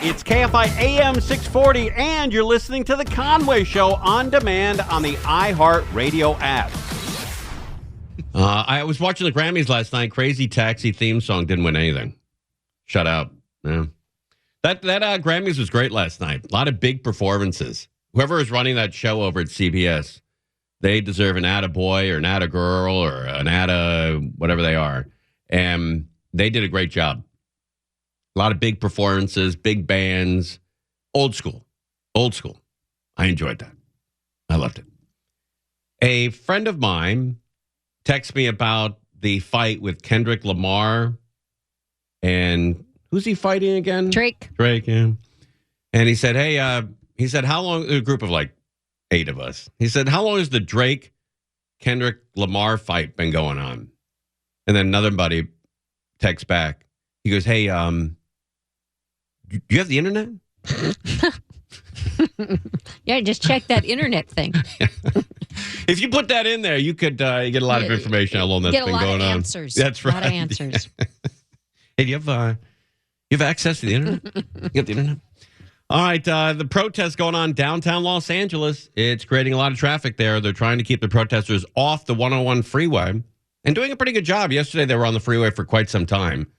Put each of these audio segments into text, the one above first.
It's KFI AM 640, and you're listening to The Conway Show on demand on the iHeartRadio app. I was watching the Grammys last night. Crazy Taxi theme song didn't win anything. Shut up. Yeah. That Grammys was great last night. A lot of big performances. Whoever is running that show over at CBS, they deserve an attaboy or an attagirl or an atta whatever they are. And they did a great job. A lot of big performances, big bands, old school. Old school. I enjoyed that. I loved it. A friend of mine texted me about the fight with Kendrick Lamar and who's he fighting again? Drake, yeah. And he said, hey, how long, a group of like 8 of us. He said, how long has the Drake-Kendrick Lamar fight been going on? And then another buddy texts back. He goes, hey, do you have the internet? Yeah, just check that internet thing. If you put that in there, you could you get a lot of information how long that's been going on. Get a lot of answers. That's right. A lot of answers. Hey, do you have access to the internet? You got the internet? All right, the protest going on downtown Los Angeles. It's creating a lot of traffic there. They're trying to keep the protesters off the 101 freeway and doing a pretty good job. Yesterday, they were on the freeway for quite some time.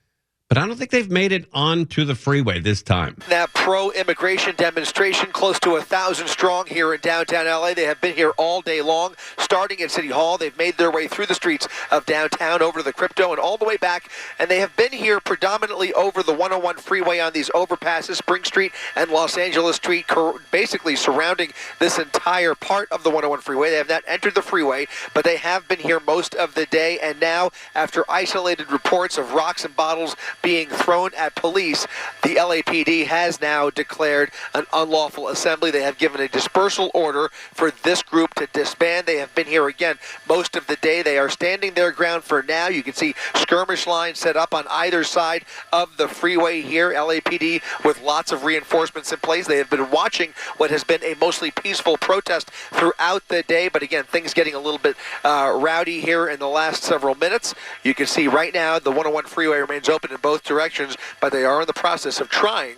But I don't think they've made it onto the freeway this time. That pro-immigration demonstration, close to 1,000 strong here in downtown LA. They have been here all day long, starting at City Hall. They've made their way through the streets of downtown, over to the Crypto, and all the way back. And they have been here predominantly over the 101 freeway on these overpasses, Spring Street and Los Angeles Street, basically surrounding this entire part of the 101 freeway. They have not entered the freeway, but they have been here most of the day. And now, after isolated reports of rocks and bottles being thrown at police, the LAPD has now declared an unlawful assembly. They have given a dispersal order for this group to disband. They have been here again most of the day. They are standing their ground for now. You can see skirmish lines set up on either side of the freeway here. LAPD with lots of reinforcements in place. They have been watching what has been a mostly peaceful protest throughout the day, but again, things getting a little bit rowdy here in the last several minutes. You can see right now the 101 freeway remains open in both directions, but they are in the process of trying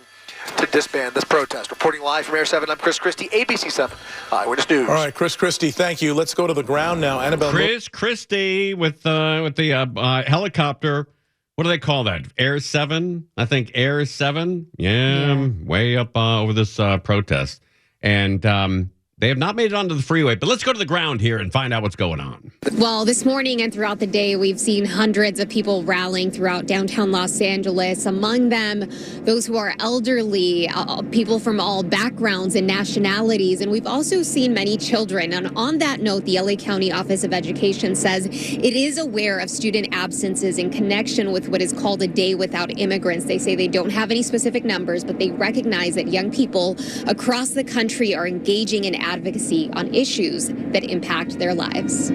to disband this protest. Reporting live from Air 7, I'm Chris Christie, ABC 7 Eyewitness News. All right, Chris Christie, thank you. Let's go to the ground now. Annabelle. Chris Christie with the helicopter. What do they call that? Air 7? I think Air 7. Yeah. Way up over this protest. And they have not made it onto the freeway, but let's go to the ground here and find out what's going on. Well, this morning and throughout the day, we've seen hundreds of people rallying throughout downtown Los Angeles. Among them, those who are elderly, people from all backgrounds and nationalities. And we've also seen many children. And on that note, the LA County Office of Education says it is aware of student absences in connection with what is called a day without immigrants. They say they don't have any specific numbers, but they recognize that young people across the country are engaging in advocacy on issues that impact their lives.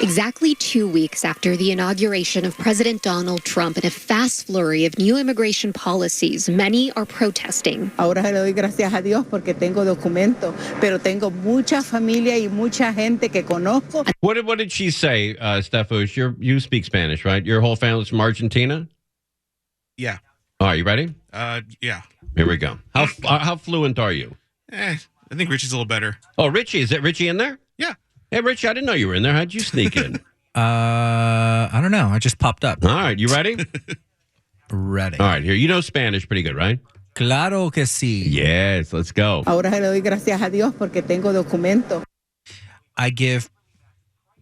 Exactly 2 weeks after the inauguration of President Donald Trump and a fast flurry of new immigration policies, many are protesting. Ahora le doy gracias a Dios porque tengo documento, pero tengo mucha familia y mucha gente que conozco. What did she say, Stefus? You speak Spanish, right? Your whole family's from Argentina? Yeah. All right, you ready? Yeah. Here we go. How fluent are you? I think Richie's a little better. Oh, Richie. Is it Richie in there? Yeah. Hey, Richie, I didn't know you were in there. How'd you sneak in? I don't know. I just popped up. All right. You ready? Ready. All right. Here. You know Spanish pretty good, right? Claro que sí. Yes. Let's go. Ahora le doy gracias a Dios porque tengo documento. I give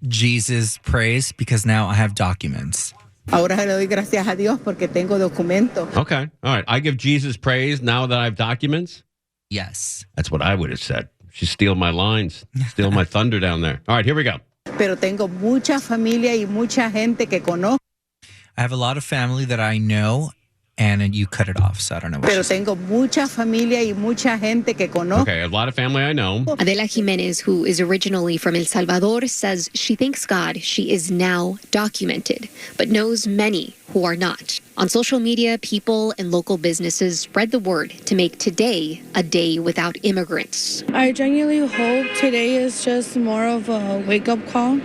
Jesus praise because now I have documents. Ahora le doy gracias a Dios porque tengo documento. Okay. All right. I give Jesus praise now that I have documents. Yes. That's what I would have said. She's stealing my lines, stealing my thunder down there. All right, here we go. Pero tengo mucha familia y mucha gente que conozco. I have a lot of family that I know, and you cut it off, so I don't know what Pero tengo mucha familia y mucha gente que conozco. Okay, a lot of family I know. Adela Jimenez, who is originally from El Salvador, says she thanks God she is now documented, but knows many who are not. On social media, people and local businesses spread the word to make today a day without immigrants. I genuinely hope today is just more of a wake-up call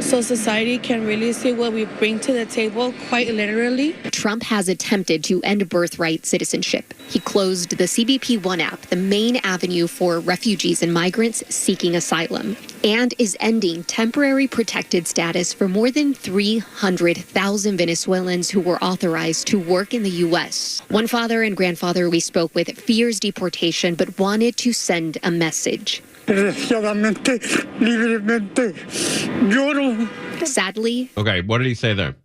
so society can really see what we bring to the table quite literally. Trump has attempted to end birthright citizenship. He closed the CBP One app, the main avenue for refugees and migrants seeking asylum, and is ending temporary protected status for more than 300,000 Venezuelans who were authorized to work in the U.S. One father and grandfather we spoke with fears deportation but wanted to send a message. Desgraciadamente, libremente, lloro. Sadly, Okay, what did he say there?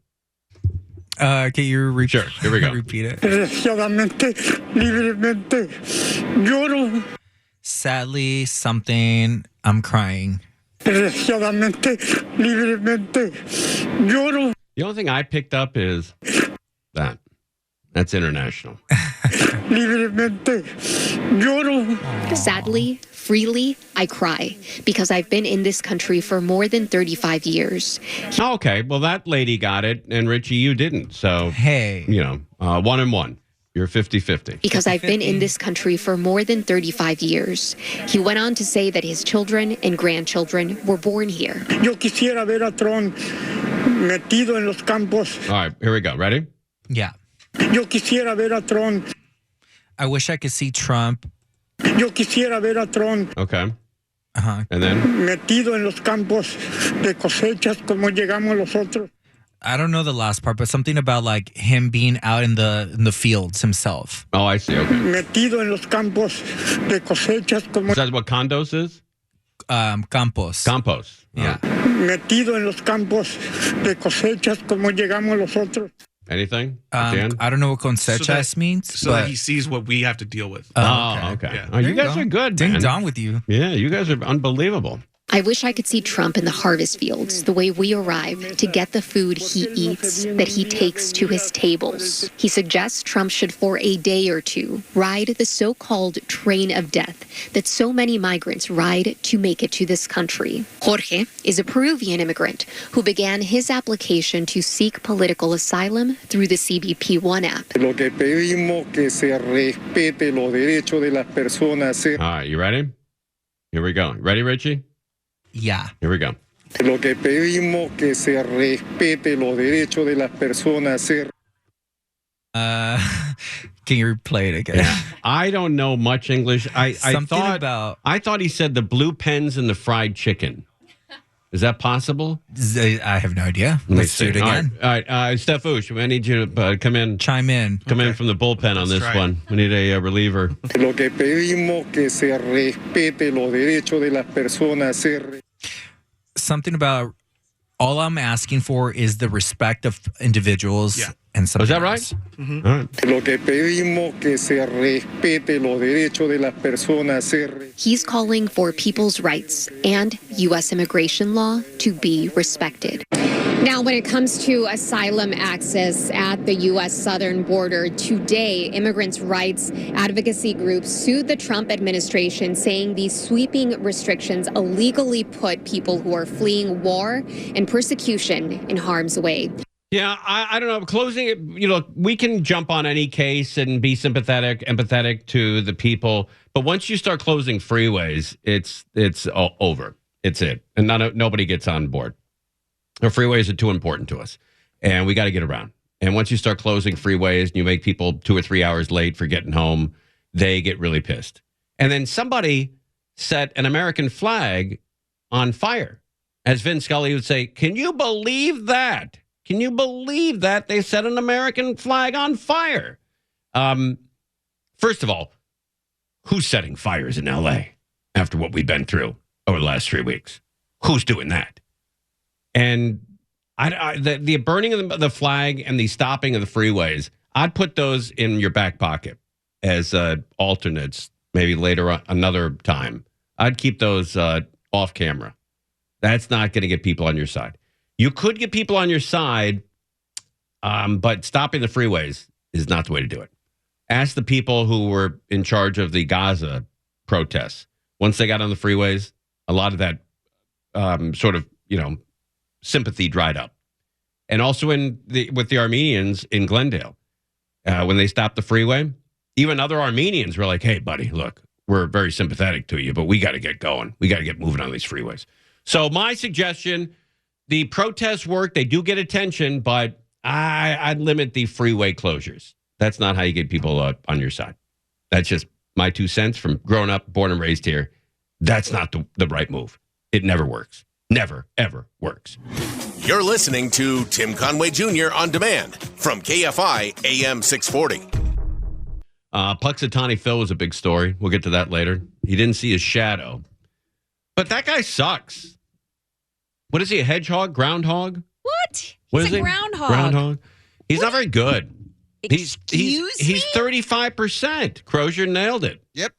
Can you Sure, here we go. repeat it? Desgraciadamente, libremente, lloro. Sadly, something, I'm crying. Desgraciadamente, libremente, lloro. The only thing I picked up is that. That's international. Libremente, lloro. sadly, freely, I cry because I've been in this country for more than 35 years. Oh, okay, well, that lady got it, and Richie, you didn't. So, Hey. 1 and 1. You're 50-50. Because I've been in this country for more than 35 years. He went on to say that his children and grandchildren were born here. Yo quisiera ver a Trump metido en los campos. All right, here we go. Ready? Yeah. Yo quisiera ver a Trump. I wish I could see Trump. Yo quisiera ver a Trump Okay. Uh-huh. And then? metido en los campos de cosechas como llegamos los otros. I don't know the last part, but something about like him being out in the fields himself. Oh, I see. Okay. Metido en los campos de cosechas como Is that what condos is? Campos. Compost. Yeah. metido en los campos de cosechas como llegamos los otros. Anything? Dan? I don't know what consechas means. So but, that he sees what we have to deal with. Oh, okay. Yeah. Oh, you There guys go. are good, Ding man. dong with you. Yeah, you guys are unbelievable. I wish I could see Trump in the harvest fields, the way we arrive to get the food he eats, that he takes to his tables. He suggests Trump should, for a day or two, ride the so-called train of death that so many migrants ride to make it to this country. Jorge is a Peruvian immigrant who began his application to seek political asylum through the CBP One app. Lo que pedimos que se respete los derechos de las personas. All right, you ready? Here we go. Ready, Richie? Yeah. Here we go. Lo que pedimos que se respete los derechos de las personas. Can you replay it again? I don't know much English. I Something thought about- I thought he said the blue pens and the fried chicken. Is that possible? I have no idea. Let me Let's do see. it again. All right, Stefouche, I need you to come in. Chime in. Come in from the bullpen on Let's this try it. one. We need a reliever. Lo que pedimos que se respete los derechos de las personas. Something about all I'm asking for is the respect of individuals. Yeah. And something Was that right? else. All right. Lo que pedimos que se respete los derechos de las personas. He's calling for people's rights and U.S. immigration law to be respected. Now, when it comes to asylum access at the U.S. southern border, today, immigrants' rights advocacy groups sued the Trump administration, saying these sweeping restrictions illegally put people who are fleeing war and persecution in harm's way. Yeah, I don't know. Closing it, we can jump on any case and be empathetic to the people. But once you start closing freeways, it's over. It's it. And nobody gets on board. The freeways are too important to us. And we got to get around. And once you start closing freeways and you make people 2 or 3 hours late for getting home, they get really pissed. And then somebody set an American flag on fire. As Vin Scully would say, can you believe that? Can you believe that they set an American flag on fire? First of all, who's setting fires in L.A. after what we've been through over the last 3 weeks? Who's doing that? And the burning of the flag and the stopping of the freeways, I'd put those in your back pocket as alternates, maybe later on, another time. I'd keep those off camera. That's not going to get people on your side. You could get people on your side, but stopping the freeways is not the way to do it. Ask the people who were in charge of the Gaza protests. Once they got on the freeways, a lot of that sort of, sympathy dried up. And also with the Armenians in Glendale, when they stopped the freeway, even other Armenians were like, hey, buddy, look, we're very sympathetic to you, but we got to get going. We got to get moving on these freeways. So my suggestion, the protests work. They do get attention, but I'd limit the freeway closures. That's not how you get people on your side. That's just my 2 cents from growing up, born and raised here. That's not the right move. It never works. Never, ever works. You're listening to Tim Conway Jr. on demand from KFI AM 640. Puxatawny Phil was a big story. We'll get to that later. He didn't see his shadow. But that guy sucks. What is he, a hedgehog? Groundhog? What? What He's is a he? groundhog. Groundhog? He's not very good. He's Excuse me? 35%. Crozier nailed it. Yep.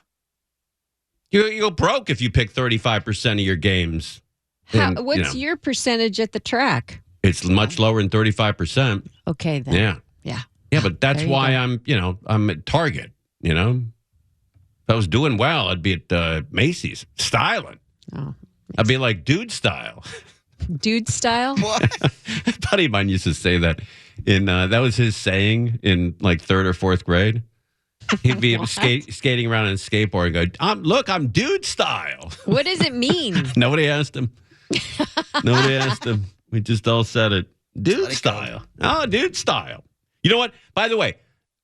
You go broke if you pick 35% of your games. And, What's your percentage at the track? It's much lower than 35%. Okay, then. Yeah. Yeah, but that's There you why go. I'm at Target, If I was doing well, I'd be at Macy's, styling. Oh, I'd be like dude style. dude style? What? A buddy of mine used to say that that was his saying in like 3rd or 4th grade. He'd be skating around on a skateboard and go, look, I'm dude style. What does it mean? Nobody asked him. We just all said it. Dude style. Oh, dude style. You know what? By the way,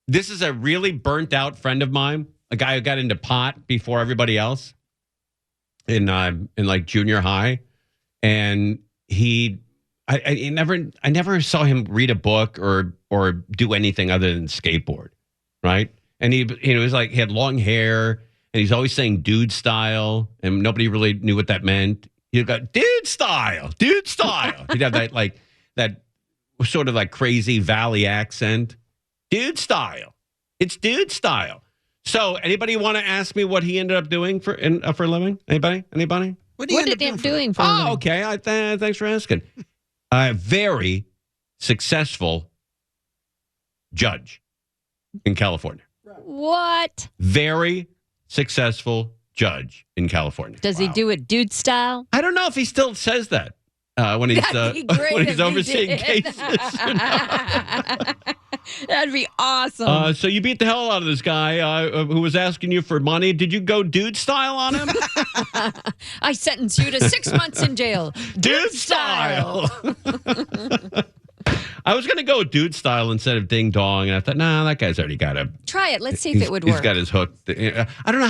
this is a really burnt out friend of mine, a guy who got into pot before everybody else in like junior high. And I never saw him read a book or do anything other than skateboard. Right. And he was like, he had long hair and he's always saying dude style and nobody really knew what that meant. He'd go, dude style. He'd have that sort of like crazy valley accent. Dude style. It's dude style. So anybody want to ask me what he ended up doing for a living? Anybody? What did he end up doing for a living? Oh, okay. Thanks for asking. A very successful judge in California. What? Very successful judge in California. Does he do it dude style? I don't know if he still says that when he's That'd be great when if he's he overseeing did. cases. That'd be awesome. So you beat the hell out of this guy who was asking you for money. Did you go dude style on him? I sentence you to 6 months in jail. Dude style. I was going to go dude style instead of ding dong, and I thought, nah, that guy's already got a. Try it. Let's see if it would work. He's got his hook. I don't know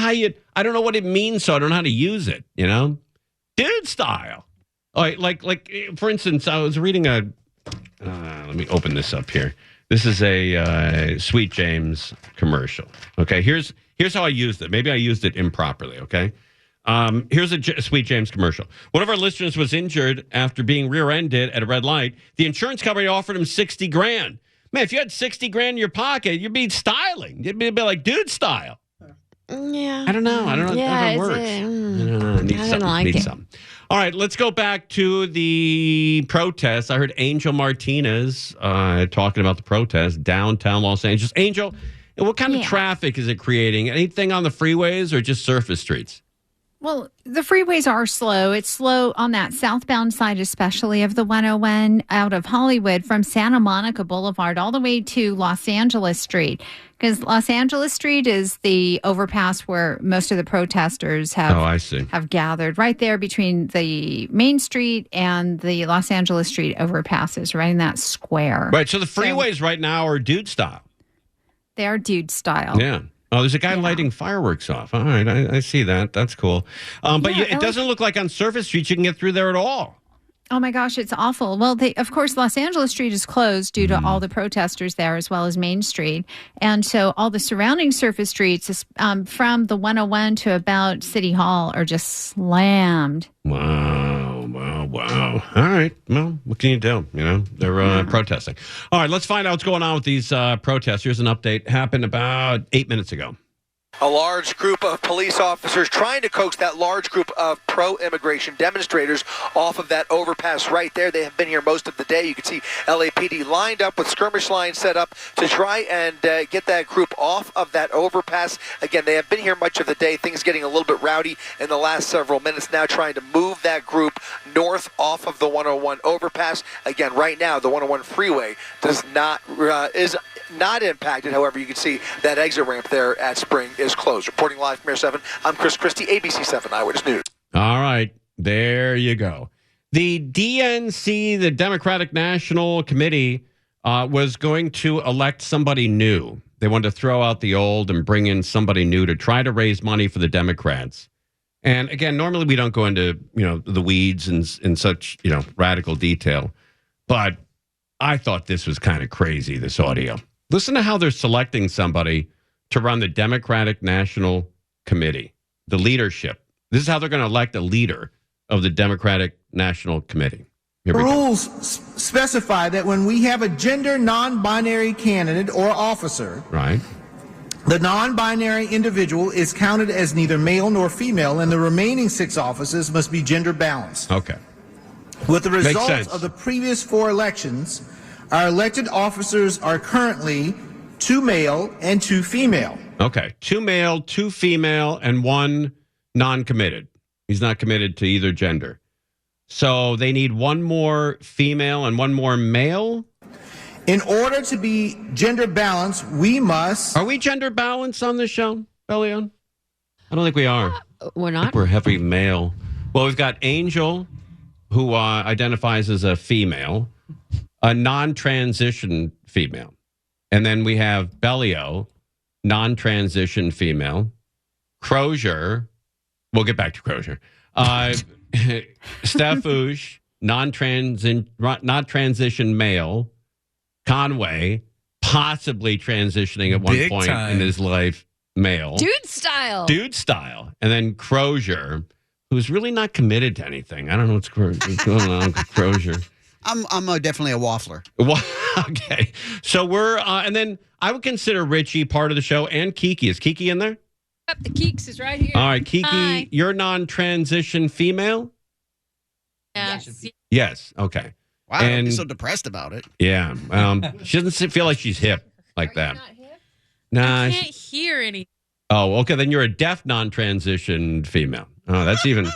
I don't know what it means, so I don't know how to use it. Dude style. All right, like for instance, I was reading let me open this up here. This is a Sweet James commercial. Okay, here's how I used it. Maybe I used it improperly. Okay. Here's a Sweet James commercial. One of our listeners was injured after being rear-ended at a red light. The insurance company offered him $60,000. Man, if you had $60,000 in your pocket, you'd be styling. You'd be like dude style. Yeah. I don't know. Yeah, if it works. I don't know. I don't like it. Something. All right, let's go back to the protest. I heard Angel Martinez talking about the protest downtown Los Angeles. Angel, what kind of traffic is it creating? Anything on the freeways or just surface streets? Well, the freeways are slow. It's slow on that southbound side, especially of the 101 out of Hollywood from Santa Monica Boulevard all the way to Los Angeles Street. Because Los Angeles Street is the overpass where most of the protesters have gathered. Right there between the Main Street and the Los Angeles Street overpasses, right in that square. Right, so the freeways right now are dude style. They are dude style. Yeah. Oh, there's a guy lighting fireworks off. All right, I see that. That's cool. But it doesn't look like on surface streets you can get through there at all. Oh, my gosh, it's awful. Well, of course, Los Angeles Street is closed due to all the protesters there, as well as Main Street. And so all the surrounding surface streets from the 101 to about City Hall are just slammed. Wow. All right. Well, what can you do? They're protesting. All right, let's find out what's going on with these protests. Here's an update. Happened about 8 minutes ago. A large group of police officers trying to coax that large group of pro-immigration demonstrators off of that overpass right there. They have been here most of the day. You can see LAPD lined up with skirmish lines set up to try and get that group off of that overpass. Again, they have been here much of the day. Things getting a little bit rowdy in the last several minutes now, trying to move that group north off of the 101 overpass. Again, right now, the 101 freeway is not impacted. However, you can see that exit ramp there at Spring is closed. Reporting live from Air 7, I'm Chris Christie, ABC 7 Eyewitness News. All right, there you go. The DNC, the Democratic National Committee, was going to elect somebody new. They wanted to throw out the old and bring in somebody new to try to raise money for the Democrats. And again, normally we don't go into, the weeds in such, radical detail. But I thought this was kind of crazy, this audio. Listen to how they're selecting somebody to run the Democratic National Committee, the leadership. This is how they're going to elect a leader of the Democratic National Committee. Here we go. Rules specify that when we have a gender non-binary candidate or officer, right, the non-binary individual is counted as neither male nor female, and the remaining 6 offices must be gender balanced. Okay. With the results of the previous 4 elections, our elected officers are currently 2 male and 2 female. Okay. 2 male, 2 female, and 1 non-committed. He's not committed to either gender. So they need 1 more female and 1 more male? In order to be gender balanced, we must... Are we gender balanced on this show, Bellion? I don't think we are. We're not. We're heavy male. Well, we've got Angel, who identifies as a female, a non-transition female. And then we have Bellio, non-transition female. Crozier, we'll get back to Crozier. Stefouche, non-transition male. Conway, possibly transitioning at one Big point time. in his life, male. Dude style. And then Crozier, who's really not committed to anything. I don't know what's going on with Crozier. I'm definitely a waffler. Okay. So we're, and then I would consider Richie part of the show and Kiki. Is Kiki in there? Yep, the Keeks is right here. All right, Kiki, Hi. you're non-transition female? Yes. Yes. Okay. Wow, don't be so depressed about it. Yeah. She doesn't feel like she's hip like that. Not hip? Nah. I can't hear any. Oh, okay. Then you're a deaf non-transition female. Oh, that's even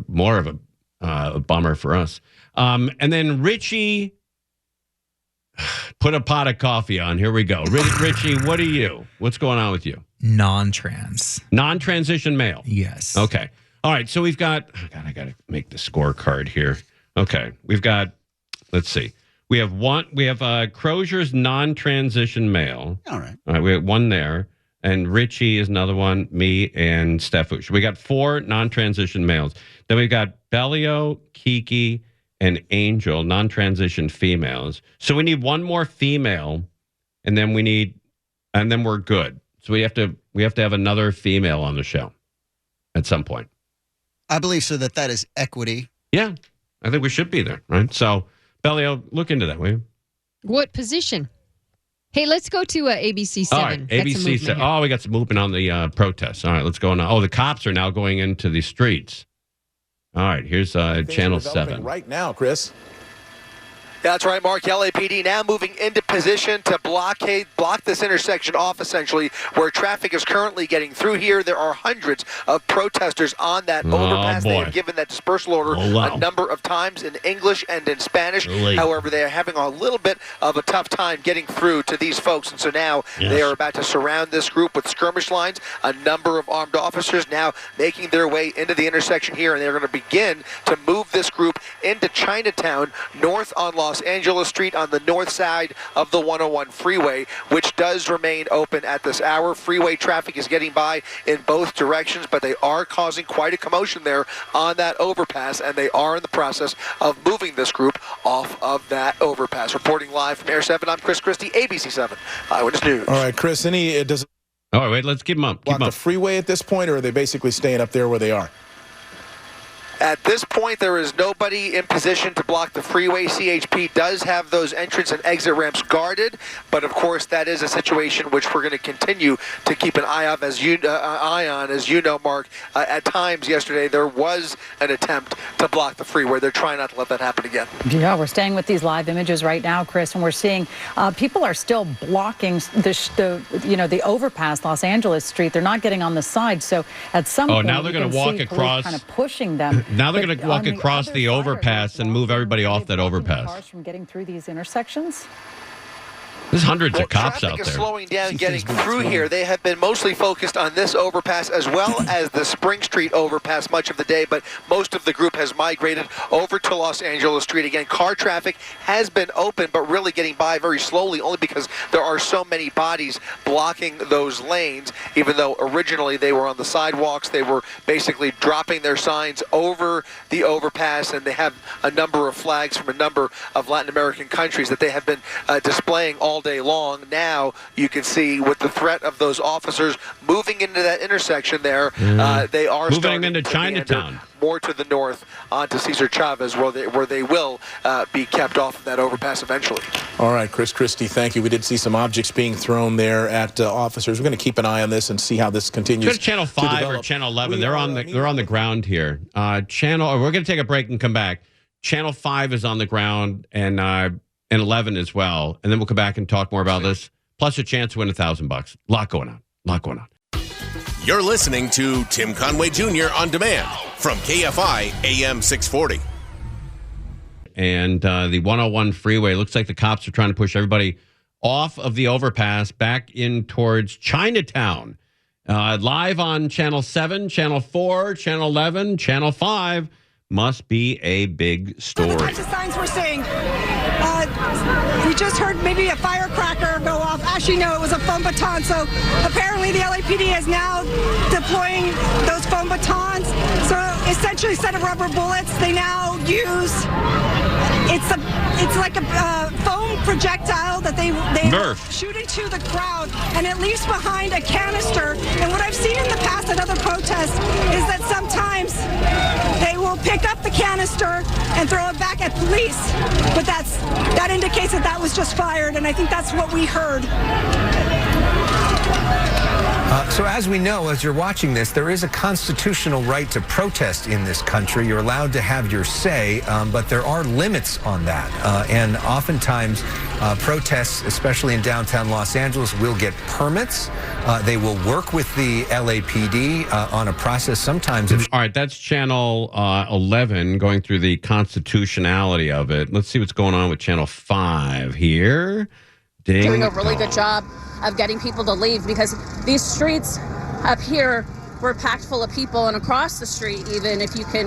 more of a bummer for us. And then Richie, put a pot of coffee on. Here we go. Richie, what are you? What's going on with you? Non-trans. Non-transition male. Yes. Okay. All right. So we've got. Oh God, I got to make the scorecard here. Okay. We've got. Let's see. We have one. We have Crozier's non-transition male. All right. All right. We have 1 there. And Richie is another one, me, and Stefouche. We got 4 non-transition males. Then we've got Bellio, Kiki, and Angel, non-transition females. So we need 1 more female, and then we're good. So we have to have another female on the show at some point. I believe so that is equity. Yeah, I think we should be there, right? So, Bellio, look into that, will you? What position? Hey, let's go to ABC 7. All right, ABC 7. Oh, we got some movement on the protests. All right, let's go now. Oh, the cops are now going into the streets. All right, here's Channel 7. Right now, Chris. That's right, Mark. LAPD now moving into position to block this intersection off, essentially, where traffic is currently getting through here. There are hundreds of protesters on that overpass. They have given that dispersal order a number of times in English and in Spanish. However, they are having a little bit of a tough time getting through to these folks. And so now they are about to surround this group with skirmish lines. A number of armed officers now making their way into the intersection here, and they're going to begin to move this group into Chinatown, north on Los Angeles Street on the north side of the 101 freeway, which does remain open at this hour. Freeway traffic is getting by in both directions, but they are causing quite a commotion there on that overpass, and they are in the process of moving this group off of that overpass. Reporting live from Air 7, I'm Chris Christie, ABC 7 Eyewitness News. All right, Chris, does it all right, wait, let's keep them up. block the freeway at this point, or are they basically staying up there where they are? At this point, there is nobody in position to block the freeway. CHP does have those entrance and exit ramps guarded, but of course, that is a situation which we're going to continue to keep an eye on. As you know, Mark. At times yesterday, there was an attempt to block the freeway. They're trying not to let that happen again. Yeah, we're staying with these live images right now, Chris, and we're seeing people are still blocking the overpass, Los Angeles Street. They're not getting on the side, so at some point, now they're going to walk across, kind of pushing them. Now they're going to walk across the overpass and move everybody off that overpass. Cars from getting through these intersections. There's hundreds of cops out traffic there. is slowing down getting through here. They have been mostly focused on this overpass as well as the Spring Street overpass much of the day, but most of the group has migrated over to Los Angeles Street. Again, car traffic has been open, but really getting by very slowly, only because there are so many bodies blocking those lanes, even though originally they were on the sidewalks. They were basically dropping their signs over the overpass, and they have a number of flags from a number of Latin American countries that they have been displaying all day long. Now you can see with the threat of those officers moving into that intersection there, they are moving into Chinatown, more to the north onto Cesar Chavez, where they will be kept off of that overpass eventually. All right, Chris Christie, thank you. We did see some objects being thrown there at officers. We're going to keep an eye on this and see how this continues. Go to Channel 5 or Channel 11. They're on the ground here. We're going to take a break and come back. Channel 5 is on the ground, and 11 as well. And then we'll come back and talk more about this. Plus a chance to win $1,000. A lot going on. You're listening to Tim Conway Jr. on demand from KFI AM 640. And the 101 freeway, looks like the cops are trying to push everybody off of the overpass back in towards Chinatown. Live on Channel 7, Channel 4, Channel 11, Channel 5. Must be a big story. The types of signs we're seeing. We just heard maybe a firecracker go off. Actually, no, it was a foam baton. So apparently the LAPD is now deploying those foam batons. So essentially, instead of rubber bullets, they now use it's like a foam projectile that they shoot into the crowd, and it leaves behind a canister. And what I've seen in the past at other protests is that sometimes they will pick up the canister and throw it back at police, but that indicates that was just fired, and I think that's what we heard. So as we know, as you're watching this, there is a constitutional right to protest in this country. You're allowed to have your say, but there are limits on that. And oftentimes, protests, especially in downtown Los Angeles, will get permits. They will work with the LAPD on a process sometimes. All right, that's Channel 11 going through the constitutionality of it. Let's see what's going on with Channel 5 here. Doing a really good job of getting people to leave, because these streets up here were packed full of people, and across the street, even if you can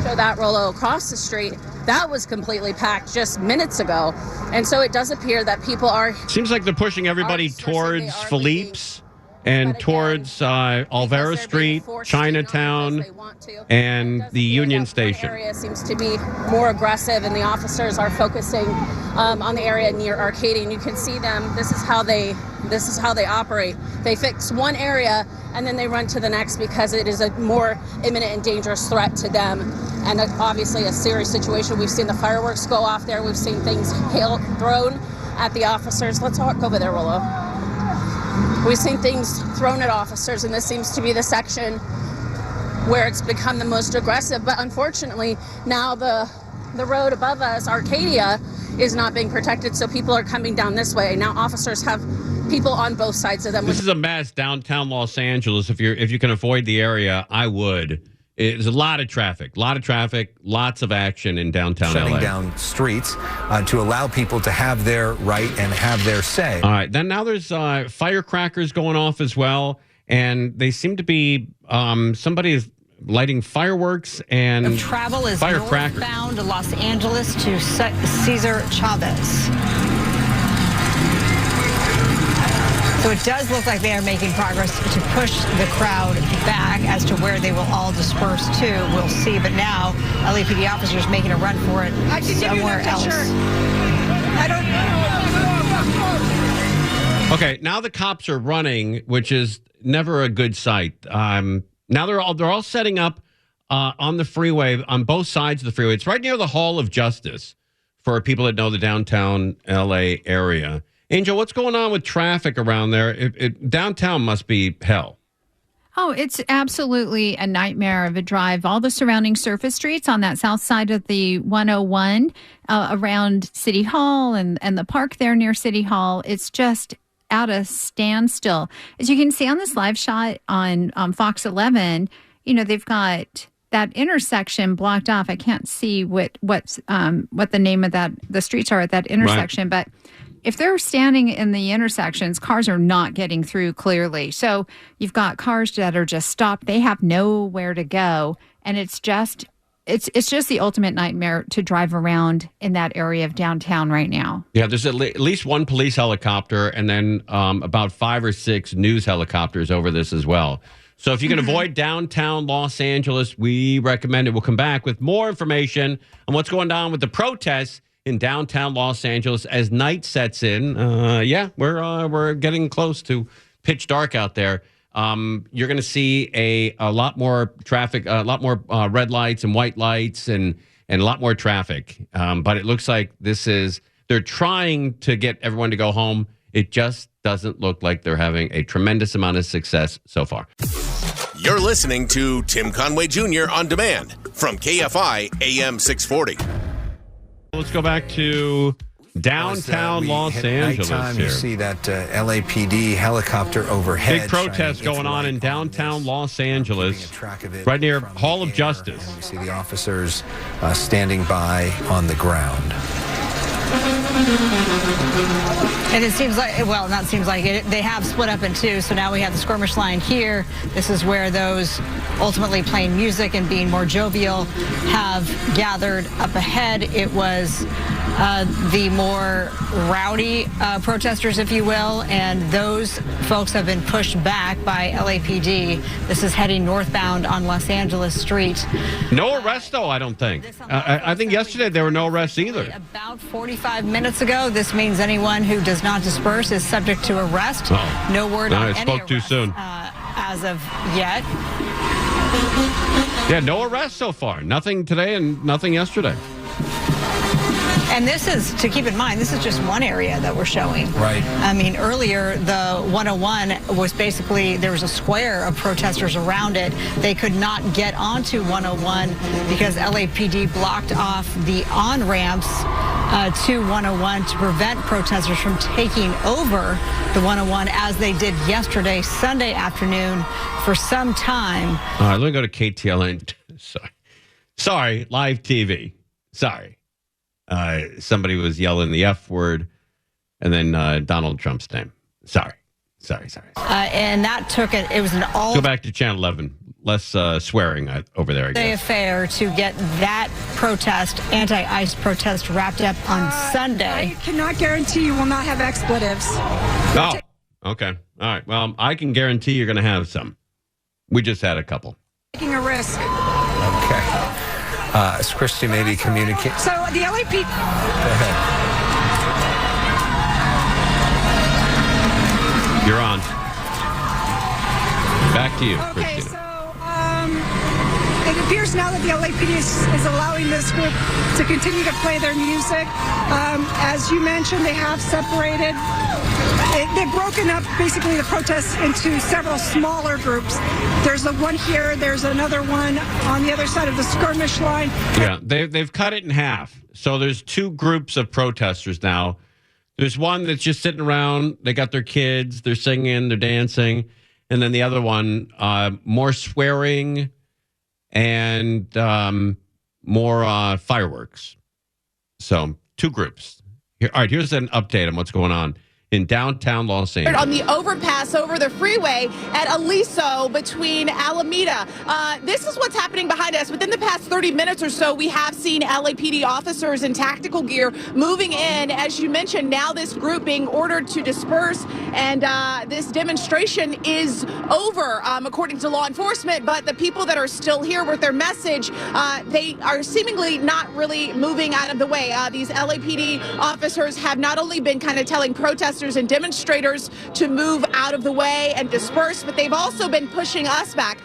show that, Rollo, across the street, that was completely packed just minutes ago. And so it does appear that people are... Seems like they're pushing everybody towards Philippe's and towards Alvera Street, Chinatown, and the Union Station. The area seems to be more aggressive, and the officers are focusing on the area near Arcadia, and you can see them. This is how they operate. They fix one area, and then they run to the next because it is a more imminent and dangerous threat to them, and obviously a serious situation. We've seen the fireworks go off there. We've seen things thrown at the officers. Let's walk over there, Rollo. We've seen things thrown at officers, and this seems to be the section where it's become the most aggressive. But unfortunately, now the road above us, Arcadia, is not being protected, so people are coming down this way. Now officers have people on both sides of them. This is a mess downtown Los Angeles. If you can avoid the area, I would. It's a lot of traffic, lots of action in downtown LA. Shutting down streets to allow people to have their right and have their say. All right. Then now there's firecrackers going off as well, and they seem to be somebody is lighting fireworks and travel is firecrackers. Northbound to Los Angeles to Cesar Chavez. So it does look like they are making progress to push the crowd back as to where they will all disperse to. We'll see. But now LAPD officers making a run for it somewhere else. Okay, now the cops are running, which is never a good sight. Now they're all setting up on the freeway, on both sides of the freeway. It's right near the Hall of Justice for people that know the downtown LA area. Angel, what's going on with traffic around there? Downtown must be hell. Oh, it's absolutely a nightmare of a drive. All the surrounding surface streets on that south side of the 101 around City Hall and the park there near City Hall, it's just at a standstill. As you can see on this live shot on Fox 11, they've got that intersection blocked off. I can't see what the name of the streets are at that intersection, right. But if they're standing in the intersections, cars are not getting through clearly. So you've got cars that are just stopped. They have nowhere to go. And it's just the ultimate nightmare to drive around in that area of downtown right now. Yeah, there's at least one police helicopter and then about 5 or 6 news helicopters over this as well. So if you can avoid downtown Los Angeles, we recommend it. We'll come back with more information on what's going on with the protests in downtown Los Angeles as night sets in. We're getting close to pitch dark out there. You're going to see a lot more traffic, a lot more red lights and white lights and a lot more traffic. But it looks like they're trying to get everyone to go home. It just doesn't look like they're having a tremendous amount of success so far. You're listening to Tim Conway Jr. on demand from KFI AM 640. Let's go back to downtown Los Angeles nighttime, here. You see that LAPD helicopter overhead. Big protest going on in downtown Los Angeles, right near Hall of Justice. You see the officers standing by on the ground. And it seems like, well, not seems like it, they have split up in two. So now we have the skirmish line here. This is where those ultimately playing music and being more jovial have gathered up ahead. It was the more rowdy protesters, if you will, and those folks have been pushed back by LAPD. This is heading northbound on Los Angeles Street. No arrests, though, I don't think. I think yesterday there were no arrests either. About 45 minutes ago, this means anyone who does not disperse is subject to arrest. Oh. No word on I any spoke too soon. as of yet. Yeah, no arrests so far. Nothing today and nothing yesterday. And this is, to keep in mind, this is just one area that we're showing. Right. I mean, earlier, the 101 was basically, there was a square of protesters around it. They could not get onto 101 because LAPD blocked off the on-ramps to 101 to prevent protesters from taking over the 101 as they did yesterday, Sunday afternoon, for some time. All right, let me go to KTLA. Sorry, live TV. Sorry. Somebody was yelling the F word and then Donald Trump's name. Sorry. And that took it. It was an all. Go back to Channel 11. Less swearing over there, I guess. Affair to get that protest, anti-ICE protest, wrapped up on Sunday. I cannot guarantee you will not have expletives. Oh, okay. All right. Well, I can guarantee you're going to have some. We just had a couple. Taking a risk. Okay. Is Christy maybe communicate? So the LAPD. Go ahead. You're on. Back to you, Okay, Christina. so it appears now that the LAPD is allowing this group to continue to play their music. As you mentioned, they have separated. They've broken up basically the protests into several smaller groups. There's the one here. There's another one on the other side of the skirmish line. Yeah, they've cut it in half. So there's 2 groups of protesters now. There's one that's just sitting around. They got their kids. They're singing. They're dancing. And then the other one, more swearing and more fireworks. So 2 groups. All right, here's an update on what's going on in downtown Los Angeles. On the overpass over the freeway at Aliso between Alameda. This is what's happening behind us. Within the past 30 minutes or so, we have seen LAPD officers in tactical gear moving in. As you mentioned, now this group being ordered to disperse, and this demonstration is over, according to law enforcement. But the people that are still here with their message, they are seemingly not really moving out of the way. These LAPD officers have not only been kind of telling protesters and demonstrators to move out of the way and disperse, but they've also been pushing us back.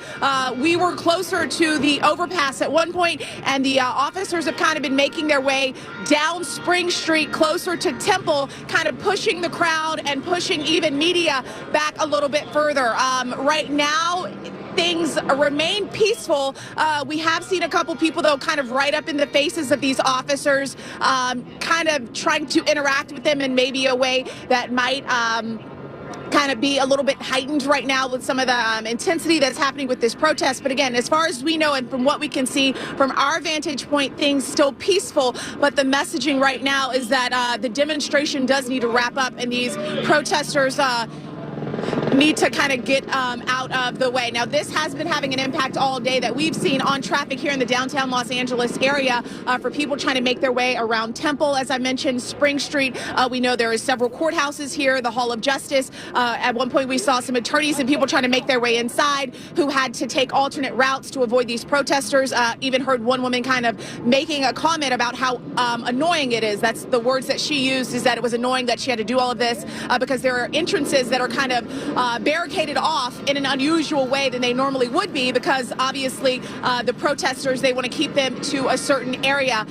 We were closer to the overpass at one point, and the officers have kind of been making their way down Spring Street closer to Temple, kind of pushing the crowd and pushing even media back a little bit further. Right now, things remain peaceful. We have seen a couple people, though, kind of right up in the faces of these officers, kind of trying to interact with them in maybe a way that might kind of be a little bit heightened right now with some of the intensity that's happening with this protest. But again, as far as we know and from what we can see from our vantage point, things still peaceful. But the messaging right now is that the demonstration does need to wrap up, and these protesters need to kind of get out of the way. Now, this has been having an impact all day that we've seen on traffic here in the downtown Los Angeles area for people trying to make their way around Temple, as I mentioned, Spring Street. We know there are several courthouses here, the Hall of Justice. At one point, we saw some attorneys and people trying to make their way inside who had to take alternate routes to avoid these protesters. Even heard one woman kind of making a comment about how annoying it is. That's the words that she used, is that it was annoying that she had to do all of this because there are entrances that are kind of barricaded off in an unusual way than they normally would be, because obviously the protesters, they want to keep them to a certain area,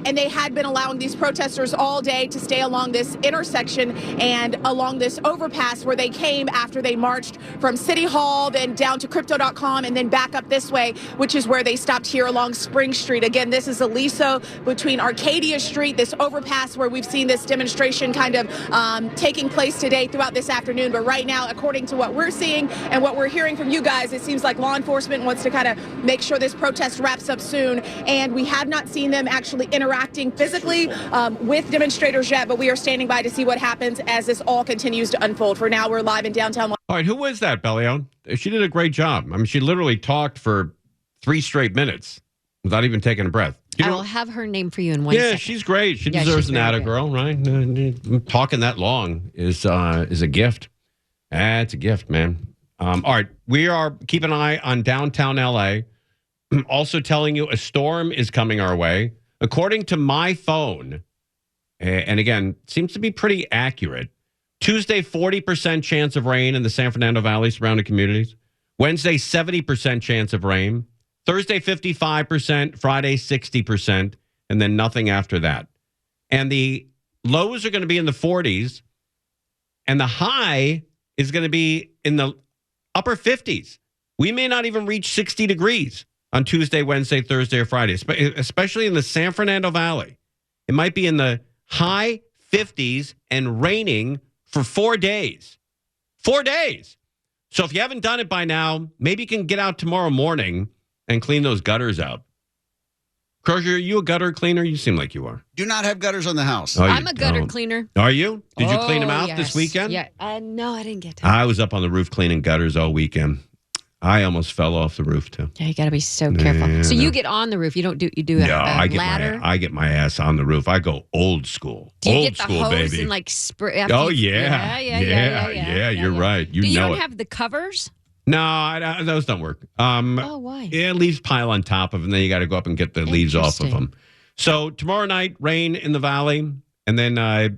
and they had been allowing these protesters all day to stay along this intersection and along this overpass where they came after they marched from City Hall, then down to crypto.com, and then back up this way, which is where they stopped here along Spring Street. Again, this is Aliso between Arcadia Street, this overpass where we've seen this demonstration kind of taking place today throughout this afternoon. But right now, according to what we're seeing and what we're hearing from you guys, it seems like law enforcement wants to kind of make sure this protest wraps up soon. And we have not seen them actually interacting physically with demonstrators yet, but we are standing by to see what happens as this all continues to unfold. For now, we're live in downtown. All right, who was that, Bellion? She did a great job. I mean, she literally talked for 3 straight minutes without even taking a breath. I will have her name for you in 1 second. Yeah, she's great. She deserves an atta girl, right? Talking that long is a gift. It's a gift, man. All right, we are keeping an eye on downtown LA. Also telling you a storm is coming our way. According to my phone, and again, seems to be pretty accurate, Tuesday, 40% chance of rain in the San Fernando Valley surrounding communities. Wednesday, 70% chance of rain. Thursday, 55%. Friday, 60%. And then nothing after that. And the lows are going to be in the 40s. And the high is going to be in the upper 50s. We may not even reach 60 degrees on Tuesday, Wednesday, Thursday, or Friday, especially in the San Fernando Valley. It might be in the high 50s and raining for 4 days. 4 days. So if you haven't done it by now, maybe you can get out tomorrow morning and clean those gutters out. Crozier, are you a gutter cleaner? You seem like you are. Do not have gutters on the house. Oh, I'm a gutter cleaner. Are you? Did you clean them out this weekend? Yeah. No, I didn't get to. I was up on the roof cleaning gutters all weekend. I almost fell off the roof, too. Yeah, you got to be so careful. Yeah, so you get on the roof. You don't do, you do a ladder? I get my ass on the roof. I go old school. Do you old get the school, hose baby. and like spray? Oh, yeah. Yeah, you're right. You know don't it. have the covers? No, those don't work. Why? Yeah, leaves pile on top of them, and then you got to go up and get the leaves off of them. So tomorrow night, rain in the valley, and then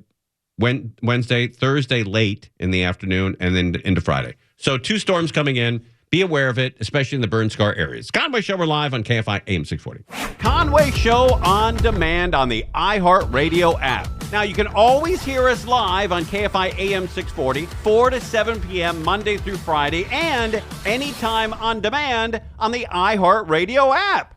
Wednesday, Thursday late in the afternoon, and then into Friday. So 2 storms coming in. Be aware of it, especially in the burn scar areas. Conway Show, we're live on KFI AM 640. Conway Show on demand on the iHeartRadio app. Now, you can always hear us live on KFI AM 640, 4 to 7 p.m. Monday through Friday, and anytime on demand on the iHeartRadio app.